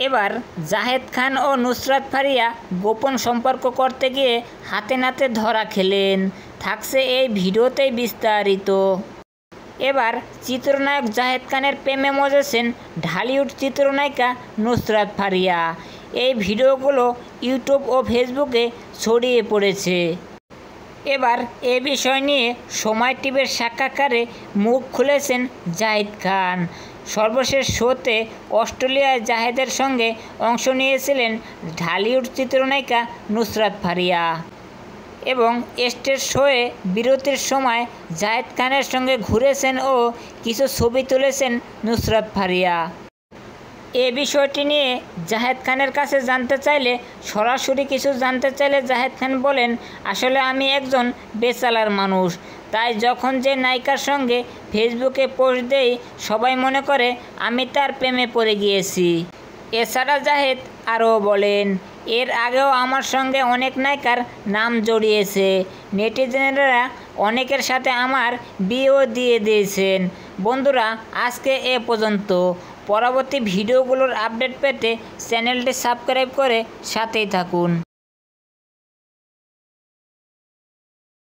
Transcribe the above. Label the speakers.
Speaker 1: এবার জাহেদ খান ও নুসরাত ফারিয়া গোপন সম্পর্ক করতে গিয়ে হাতে নাতে ধরা খেলেন। থাকছে এই ভিডিওতেই বিস্তারিত। এবার চিত্রনায়ক জাহেদ খানের প্রেমে মজেছেন ঢালিউড চিত্রনায়িকা নুসরাত ফারিয়া। এই ভিডিওগুলো ইউটিউব ও ফেসবুকে ছড়িয়ে পড়েছে। এবার এ বিষয় নিয়ে সময় টিভির সাক্ষাৎকারে মুখ খুলেছেন জাহিদ খান। সর্বশেষ শোতে অস্ট্রেলিয়ায় জাহেদের সঙ্গে অংশ নিয়েছিলেন ঢালিউড চিত্রনায়িকা নুসরাত ফারিয়া এবং স্টেজ শোয়ে বিরতির সময় জাহেদ খানের সঙ্গে ঘুরেছেন ও কিছু ছবি তুলেছেন নুসরাত ফারিয়া। এ বিষয়টি নিয়ে জাহেদ খানের কাছে জানতে চাইলে জাহেদ খান বলেন, আসলে আমি একজন বেচালার মানুষ, তাই যখন যে নায়িকার সঙ্গে ফেসবুকে পোস্ট দেই সবাই মনে করে আমি তার প্রেমে পড়ে গিয়েছি। এছাড়া জাহেদ আরও বলেন, এর আগেও আমার সঙ্গে অনেক নায়িকার নাম জড়িয়েছে। নেটিজেনেরা অনেকের সাথে আমার বিয়েও দিয়ে দিয়েছেন। বন্ধুরা, আজকে এ পর্যন্ত। পরবর্তী ভিডিওগুলোর আপডেট পেতে চ্যানেলটি সাবস্ক্রাইব করে সাথেই থাকুন।